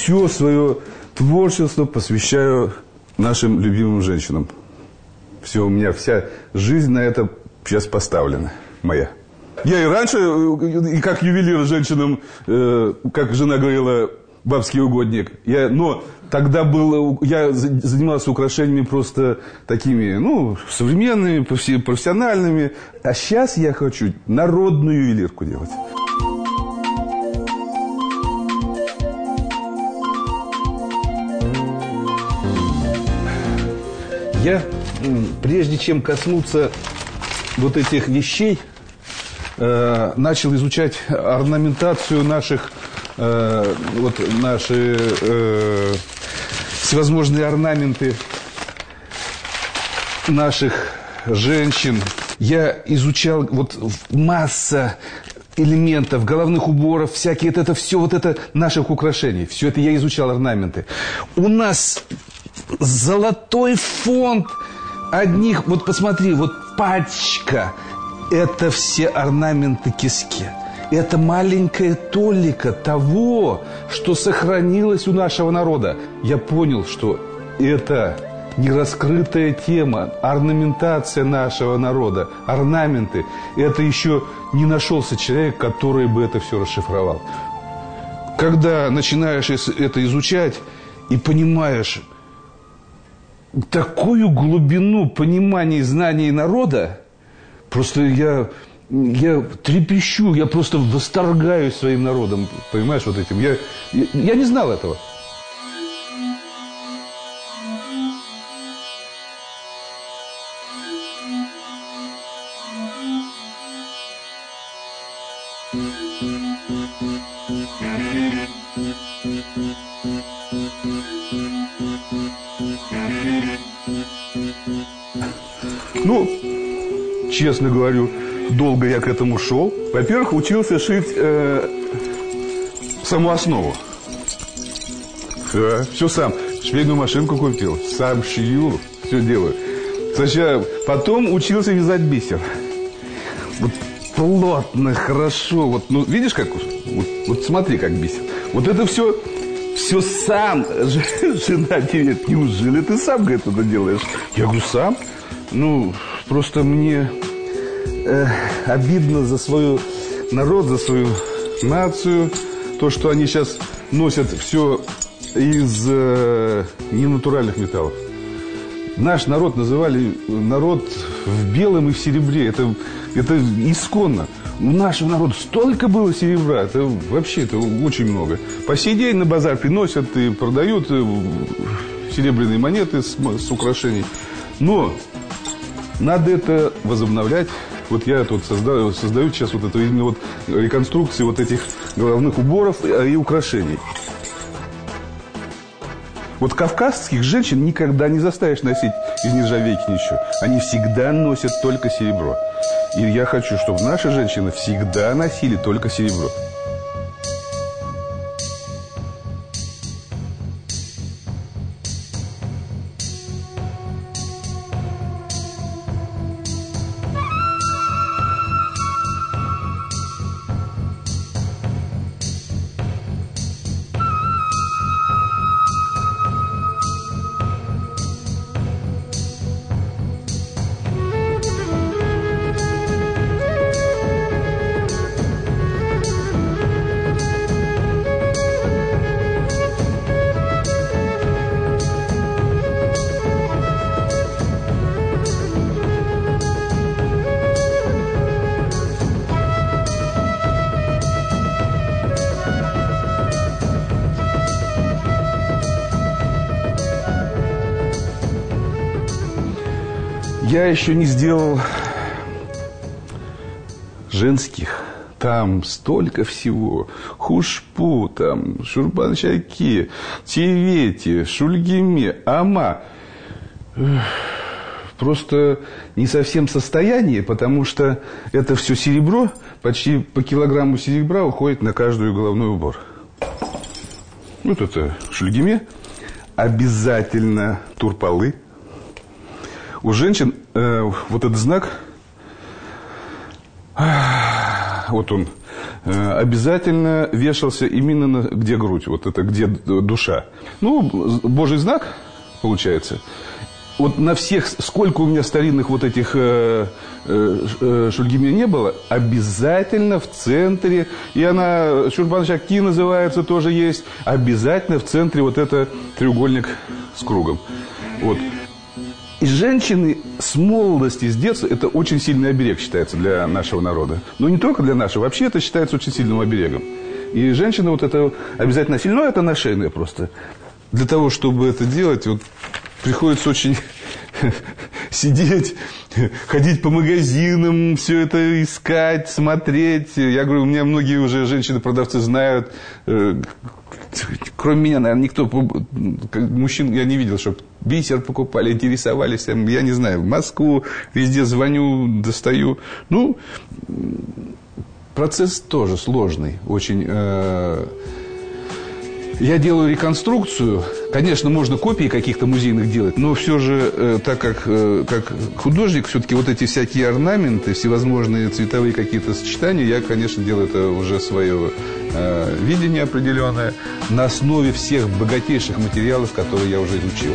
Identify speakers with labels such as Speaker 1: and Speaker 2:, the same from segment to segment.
Speaker 1: все свое творчество посвящаю нашим любимым женщинам. Все, у меня вся жизнь на это сейчас поставлена, моя. Я и раньше, и как ювелир женщинам, как жена говорила, бабский угодник. Но тогда я занимался украшениями просто такими, современными, профессиональными. А сейчас я хочу народную ювелирку делать. Я, прежде чем коснуться вот этих вещей, начал изучать орнаментацию наших, наши всевозможные орнаменты наших женщин. Я изучал масса элементов, головных уборов, всякие, это все наших украшений. Все это я изучал, орнаменты. У нас золотой фонд одних, посмотри, пачка. Это все орнаменты киске. Это маленькая толика того, что сохранилось у нашего народа. Я понял, что это нераскрытая тема, орнаментация нашего народа, орнаменты. Это еще не нашелся человек, который бы это все расшифровал. Когда начинаешь это изучать и понимаешь такую глубину понимания и знаний народа, просто я трепещу, я просто восторгаюсь своим народом, понимаешь, этим. Я не знал этого. Честно говорю, долго я к этому шел. Во-первых, учился шить саму основу. Все сам. Швейную машинку купил, сам шью, все делаю. Сначала, потом учился вязать бисер. Плотно, хорошо. Видишь, как? Смотри, как бисер. Это все сам. Жена говорит: неужели ты сам, говорит, это делаешь? Я говорю: сам. Просто мне обидно за свой народ, за свою нацию. То, что они сейчас носят все из ненатуральных металлов. Наш народ называли народ в белом и в серебре. Это исконно. У нашего народа столько было серебра. Это вообще очень много. По сей день на базар приносят и продают серебряные монеты с украшений. Но надо это возобновлять. Я тут создаю сейчас именно реконструкции этих головных уборов и украшений. Кавказских женщин никогда не заставишь носить из нержавейки ничего. Они всегда носят только серебро. И я хочу, чтобы наши женщины всегда носили только серебро. Я еще не сделал женских. Там столько всего. Хушпу, там, Шурбан-Чаки, Тевети, Шульгиме, Ама. Просто не совсем в состоянии, потому что это все серебро. Почти по килограмму серебра уходит на каждую головной убор. Это Шульгиме. Обязательно турпалы. У женщин этот знак, он обязательно вешался именно где грудь, вот это где душа. Ну, Божий знак, получается. Вот на всех, сколько у меня старинных вот этих шульгимен не было, обязательно в центре, и она, Чурбан-Шакти называется, тоже есть, обязательно в центре вот это треугольник с кругом. Вот. И женщины с молодости, с детства, это очень сильный оберег считается для нашего народа. Но не только для нашего, вообще это считается очень сильным оберегом. И женщины вот это обязательно носили, но это ношение просто. Для того, чтобы это делать, вот приходится очень сидеть, ходить по магазинам, все это искать, смотреть. Я говорю, у меня многие уже женщины-продавцы знают. Кроме меня, наверное, никто, мужчин я не видел, чтобы бисер покупали, интересовались. Я не знаю, в Москву, везде звоню, достаю. Ну, процесс тоже сложный, очень. Я делаю реконструкцию. Конечно, можно копии каких-то музейных делать, но все же, так как художник, все-таки вот эти всякие орнаменты, всевозможные цветовые какие-то сочетания, я, конечно, делаю это уже свое видение определенное на основе всех богатейших материалов, которые я уже изучил.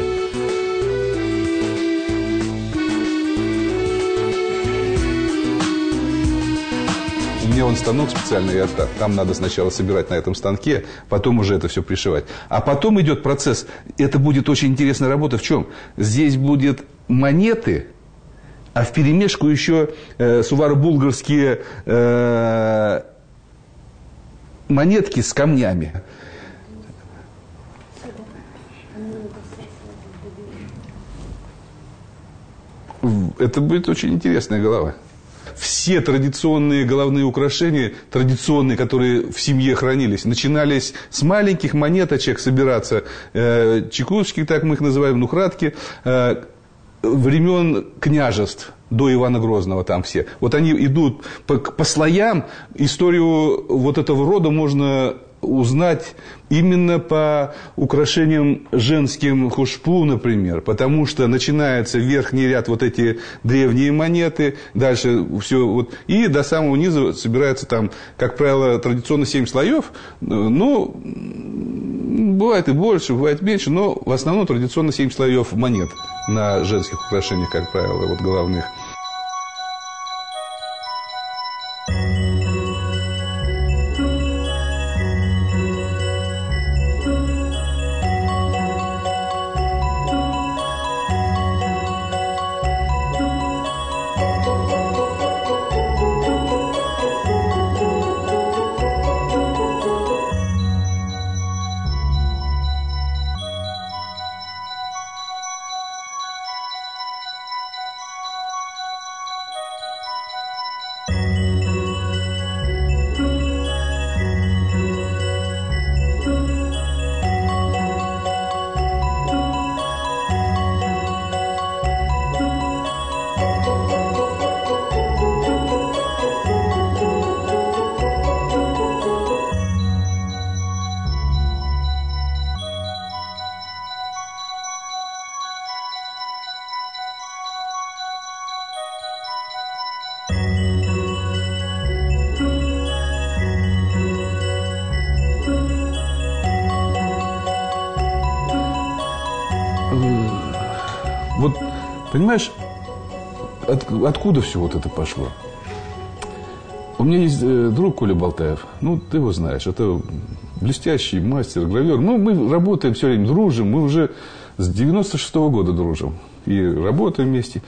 Speaker 1: У меня вон станок специальный, там надо сначала собирать на этом станке, потом уже это все пришивать. А потом идет процесс, это будет очень интересная работа в чем? Здесь будут монеты, а вперемешку еще суваро-булгарские монетки с камнями. Это будет очень интересная голова. Все традиционные головные украшения, традиционные, которые в семье хранились, начинались с маленьких монеточек собираться, чекушки, так мы их называем, нухратки, времен княжеств до Ивана Грозного там все. Вот они идут по слоям, историю вот этого рода можно узнать именно по украшениям женским хушпу, например, потому что начинается верхний ряд вот эти древние монеты, дальше все вот, и до самого низа собирается там, как правило, традиционно 7 слоев, но бывает и больше, бывает меньше, но в основном традиционно 7 слоев монет на женских украшениях, как правило, вот головных. Вот, понимаешь, откуда все вот это пошло? У меня есть друг Коля Болтаев, ну, ты его знаешь, это блестящий мастер, гравер. Ну, мы работаем все время, дружим, мы уже с 96-го года дружим и работаем вместе.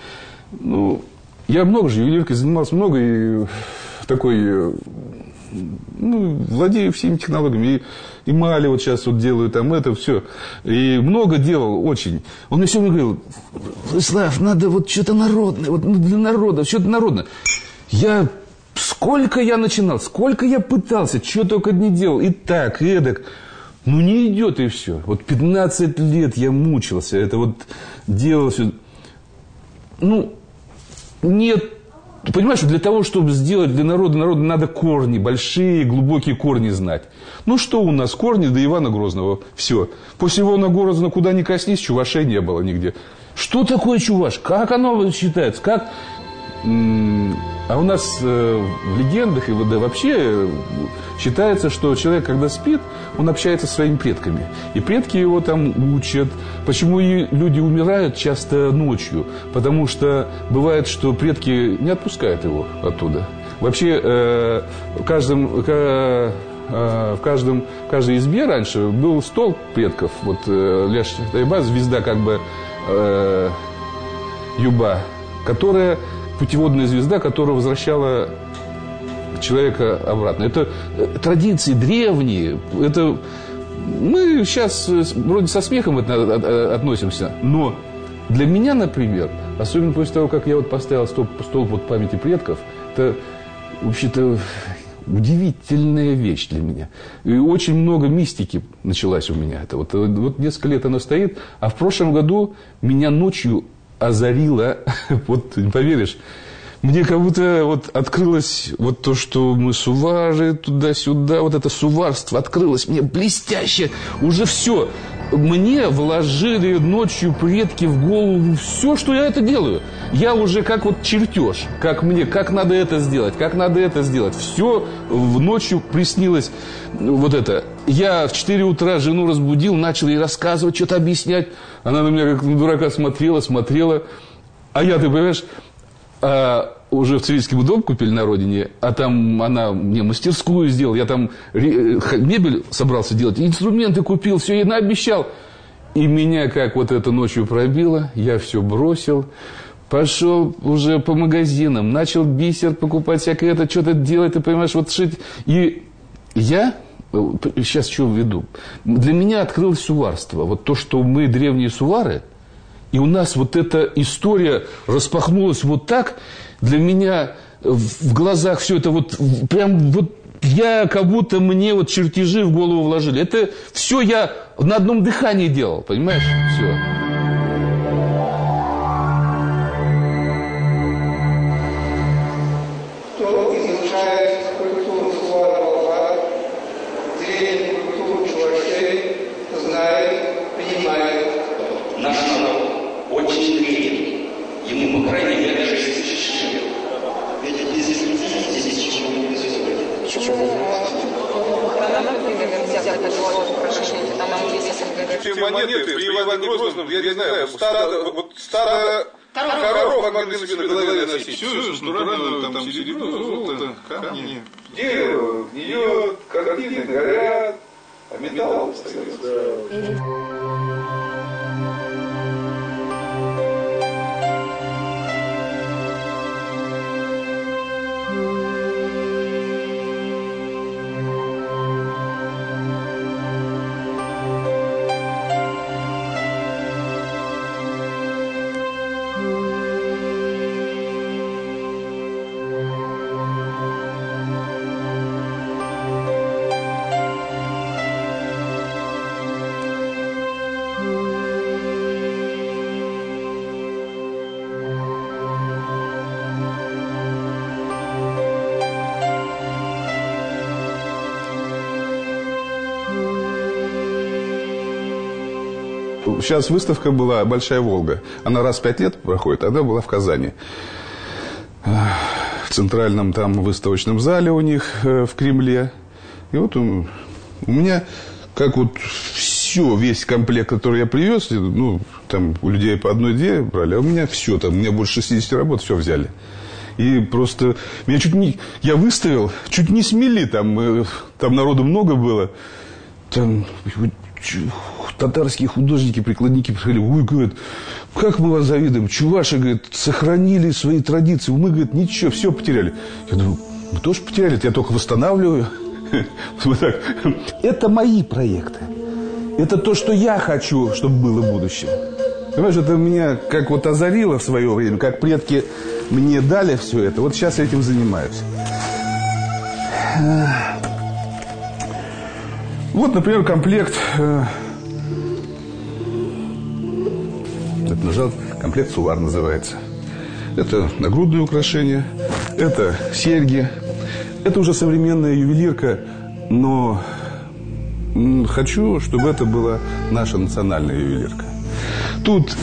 Speaker 1: Ну, я много же ювелиркой занимался, много и такой, ну, владею всеми технологиями. И эмали вот сейчас вот делаю, там это все. И много делал, очень. Он мне все время говорил: Владислав, надо вот что-то народное, вот для народа, что-то народное. Сколько я начинал, сколько я пытался, что только не делал. И так, и эдак. Ну, не идет, и все. Вот 15 лет я мучился. Это вот делал все. Ну, нет. Понимаешь, для того, чтобы сделать для народа надо корни, большие, глубокие корни знать. Ну, что у нас? Корни до Ивана Грозного. Все. После Ивана Грозного куда ни коснись, чувашей не было нигде. Что такое чуваш? Как оно считается? Как? А у нас в легендах и вообще считается, что человек, когда спит, он общается со своими предками. И предки его там учат. Почему и люди умирают часто ночью? Потому что бывает, что предки не отпускают его оттуда. Вообще в каждой избе раньше был стол предков. Вот Ляш Тайба, звезда как бы Юба, которая... путеводная звезда, которая возвращала человека обратно. Это традиции древние. Это мы сейчас вроде со смехом относимся, но для меня, например, особенно после того, как я вот поставил стол под памяти предков, это вообще-то удивительная вещь для меня. И очень много мистики началась у меня. Это вот несколько лет она стоит, а в прошлом году меня ночью озарило, вот не поверишь, мне как будто вот открылось вот то, что мы сувары туда-сюда, вот это суварство открылось мне блестяще, уже все. Мне вложили ночью предки в голову все, что я это делаю. Я уже как вот чертеж, как надо это сделать, как надо это сделать. Все ночью приснилось вот это. Я в 4 утра жену разбудил, начал ей рассказывать, что-то объяснять. Она на меня как на дурака смотрела. А я, ты понимаешь, уже в Цивильском дом купили на родине, а там она мне мастерскую сделала, я там мебель собрался делать, инструменты купил, все ей наобещал. И меня как вот это ночью пробило, я все бросил, пошел уже по магазинам, начал бисер покупать, всякое это, что-то делать, ты понимаешь, вот шить. И я сейчас что введу? Для меня открылось суварство. Вот то, что мы древние сувары, и у нас вот эта история распахнулась вот так, для меня в глазах все это вот прям вот я как будто мне вот чертежи в голову вложили. Это все я на одном дыхании делал, понимаешь? Все.
Speaker 2: Кто изучает культуру сувара, древнюю культуру чувашей, знает, понимает.
Speaker 3: Наш народ очень древний. Ему, по крайней мере, 6 тысяч лет. Ведь без людей здесь ничего не происходит.
Speaker 4: Все монеты при Иване Грозном, я не знаю, стадо коров могли на себе на голове носить. Все натурально, там серебро, золото, камни. Дерево гниет, картины горят, а металл остается.
Speaker 1: Сейчас выставка была «Большая Волга». Она раз в 5 лет проходит, она была в Казани. В центральном там выставочном зале у них в Кремле. И вот у меня как вот все, весь комплект, который я привез, ну, там у людей по одной идее брали, а у меня все там, у меня больше 60 работ, все взяли. И просто меня я выставил, чуть не смели, там народу много было. Там татарские художники, прикладники приходили, ой, говорят, как мы вас завидуем, чуваши, говорит, сохранили свои традиции, мы, говорит, ничего, все потеряли. Я думаю, мы тоже потеряли, я только восстанавливаю. Вот так. Это мои проекты. Это то, что я хочу, чтобы было в будущем. Понимаешь, это меня как вот озарило в свое время, как предки мне дали все это. Вот сейчас я этим занимаюсь. Вот, например, комплект. Это нажал, комплект сувар называется. Это нагрудные украшения, это серьги. Это уже современная ювелирка, но хочу, чтобы это была наша национальная ювелирка. Тут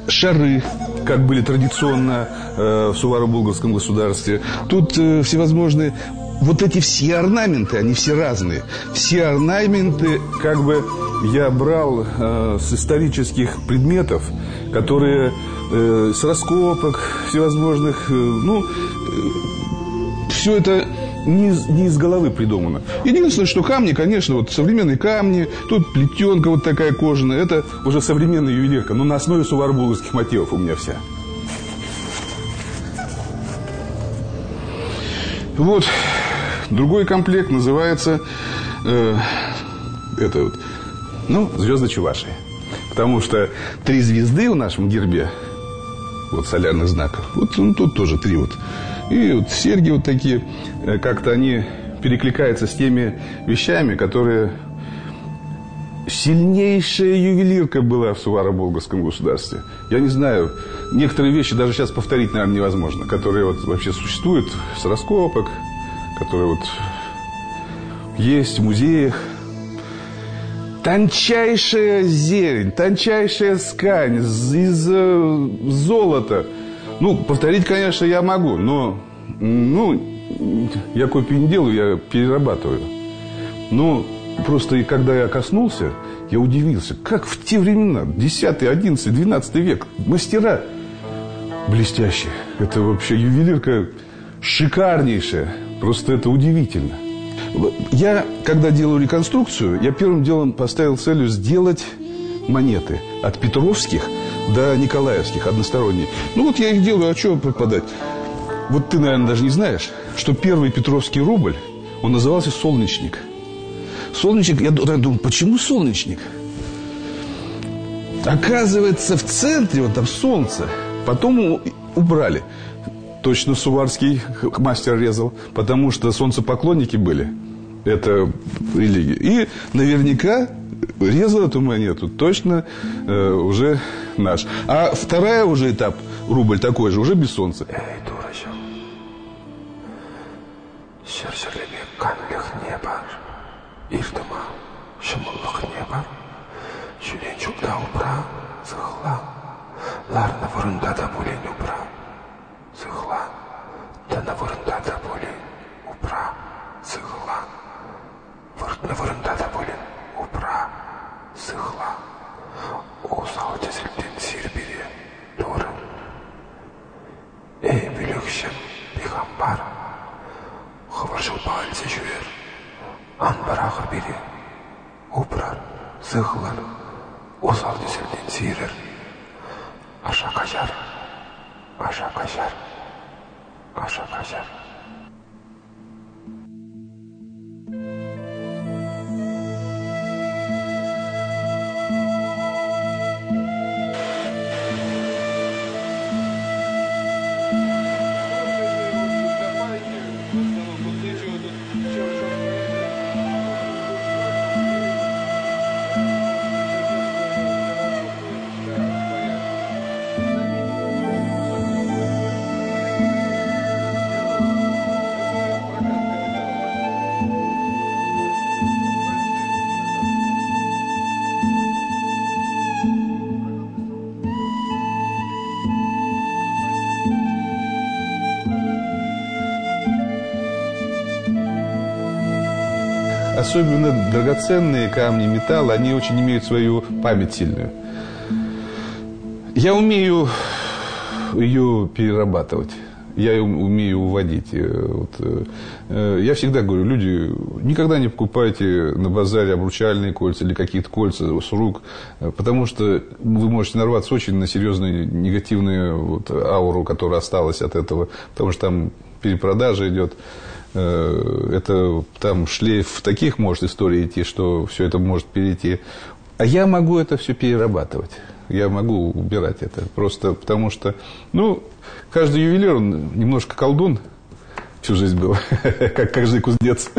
Speaker 1: шары как были традиционно в Суваро-Булгарском государстве. Тут всевозможные... Вот эти все орнаменты, они все разные. Все орнаменты, как бы, я брал с исторических предметов, которые с раскопок всевозможных, все это не из головы придумано. Единственное, что камни, конечно, вот современные камни, тут плетенка вот такая кожаная, это уже современная ювелирка, но на основе суваро-булгарских мотивов у меня вся. Вот. Другой комплект называется звезда Чувашии. Потому что 3 звезды в нашем гербе, вот солярных знаков, вот тут тоже 3 вот. И вот серьги вот такие, как-то они перекликаются с теми вещами, которые... Сильнейшая ювелирка была в Суваро-Булгарском государстве. Я не знаю, некоторые вещи даже сейчас повторить, наверное, невозможно, которые вот вообще существуют с раскопок, которые вот есть в музеях. Тончайшая зелень, тончайшая ткань из золота. Повторить, конечно, я могу, но я копии не делаю, я перерабатываю. Просто и когда я коснулся, я удивился, как в те времена, 10, 11, 12 век, мастера блестящие. Это вообще ювелирка шикарнейшая. Просто это удивительно. Я, когда делаю реконструкцию, я первым делом поставил целью сделать монеты от петровских до николаевских, односторонние. Я их делаю, а что пропадать? Вот ты, наверное, даже не знаешь, что первый петровский рубль, он назывался «Солнечник». Солнечник, я думаю, почему солнечник? Оказывается, в центре, вот там солнце. Потом убрали. Точно суварский мастер резал, потому что солнцепоклонники были. Это религия. И наверняка резал эту монету точно уже наш. А вторая уже этап, рубль такой же, уже без солнца.
Speaker 5: Эй, дурачок, серсерлебек канлих неба. Иртыма, шымыллық не бар, жүлен жүлда ұпра, зығыла, ларны вұрында да бөлен ұпра, зығыла, даны вұрында да бөлен ұпра, зығыла, вұртны вұрында да бөлен ұпра, зығыла, осал тезілден сер бере, дұры. Эй, бүлікшім, пейғамбар, қывыржыл бағалзе жүрер. Анбарағыр бере, ұпырар, зығылар, осал дүсілден сейірір. Аша қажар, аша қажар, аша қажар.
Speaker 1: Особенно драгоценные камни, металлы, они очень имеют свою память сильную. Я умею ее перерабатывать. Я умею уводить. Я всегда говорю, люди, никогда не покупайте на базаре обручальные кольца или какие-то кольца с рук, потому что вы можете нарваться очень на серьезную негативную ауру, которая осталась от этого, потому что там перепродажа идет. Это там шлейф таких может историй идти, что все это может перейти. А я могу это все перерабатывать. Я могу убирать это. Просто потому что, каждый ювелир, он немножко колдун. Всю жизнь был. Как каждый кузнец.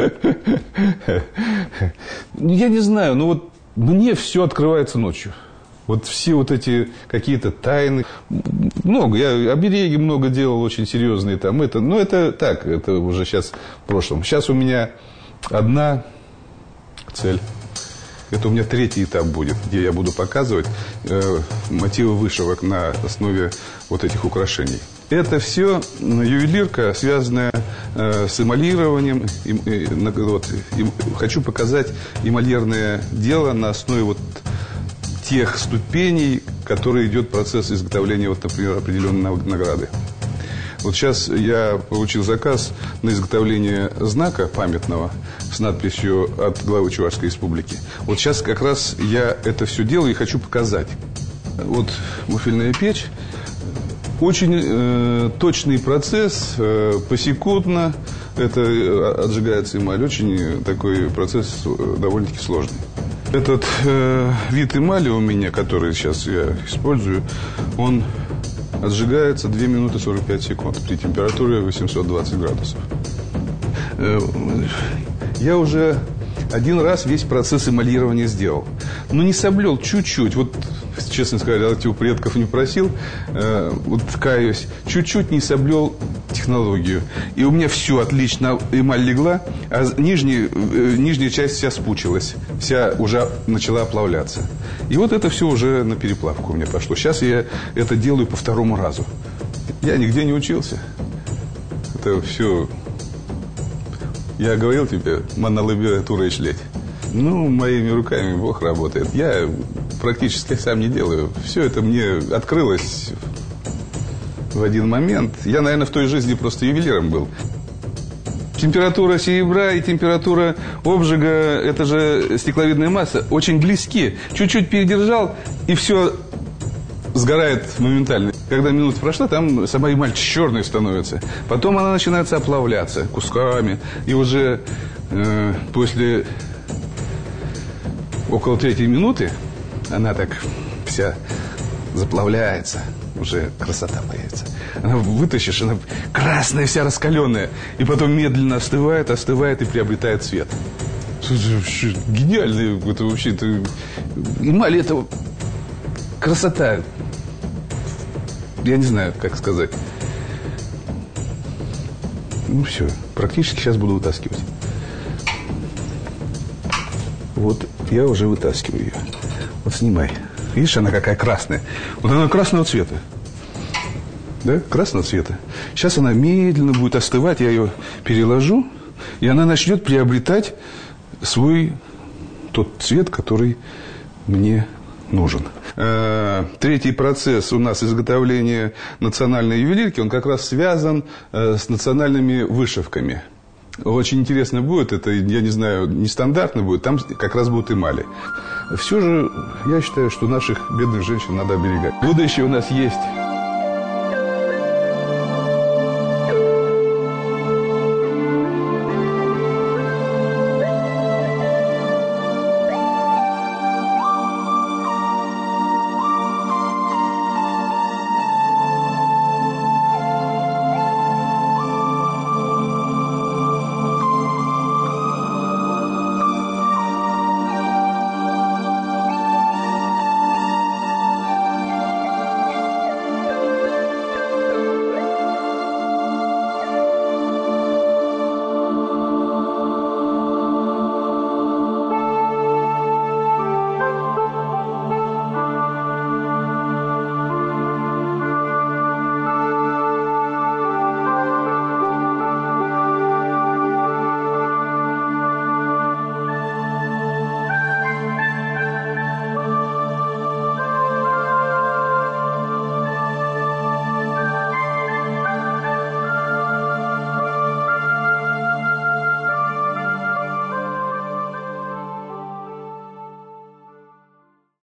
Speaker 1: Я не знаю, мне все открывается ночью. Вот все вот эти какие-то тайны. Много. Я обереги много делал, очень серьезные там. Это так, это уже сейчас в прошлом. Сейчас у меня одна цель. Это у меня третий этап будет, где я буду показывать мотивы вышивок на основе вот этих украшений. Это все ювелирка, связанная с эмалированием. Хочу показать эмальерное дело на основе вот тех ступеней, которые идет процесс изготовления, вот, например, определенной награды. Вот сейчас я получил заказ на изготовление знака памятного с надписью от главы Чувашской республики. Вот сейчас как раз я это все делаю и хочу показать. Вот муфельная печь. Очень точный процесс, посекундно это отжигается эмаль. Очень такой процесс довольно-таки сложный. Этот вид эмали у меня, который сейчас я использую, он отжигается 2 минуты 45 секунд при температуре 820 градусов. Я уже один раз весь процесс эмалирования сделал. Но не соблюл чуть-чуть. Вот, честно сказать, у предков не просил. Вот каюсь. Чуть-чуть не соблюл технологию. И у меня все отлично, эмаль легла, а нижняя часть вся спучилась. Вся уже начала оплавляться. И вот это все уже на переплавку у меня пошло. Сейчас я это делаю по второму разу. Я нигде не учился. Это все... Я говорил тебе, монолабиатура и шлеть. Ну, моими руками Бог работает. Я практически сам не делаю. Все это мне открылось в один момент. Я, наверное, в той жизни просто ювелиром был. Температура серебра и температура обжига, это же стекловидная масса, очень близки. Чуть-чуть передержал, и все сгорает моментально. Когда минута прошла, там сама эмаль черной становится. Потом она начинает оплавляться кусками. И уже после около 3-й минуты она так вся заплавляется. Уже красота появится. Она вытащишь, она красная вся раскаленная. И потом медленно остывает и приобретает цвет. Гениально. Это вообще... Эмаль — это красота. Я не знаю, как сказать. Ну все, практически сейчас буду вытаскивать. Вот я уже вытаскиваю ее. Вот снимай. Видишь, она какая красная. Вот она красного цвета. Да, красного цвета. Сейчас она медленно будет остывать. Я ее переложу, и она начнет приобретать свой тот цвет, который мне нужен. Третий процесс у нас изготовления национальной ювелирки, он как раз связан с национальными вышивками. Очень интересно будет, это, я не знаю, нестандартно будет, там как раз будут эмали. Все же я считаю, что наших бедных женщин надо оберегать. Будущее у нас есть.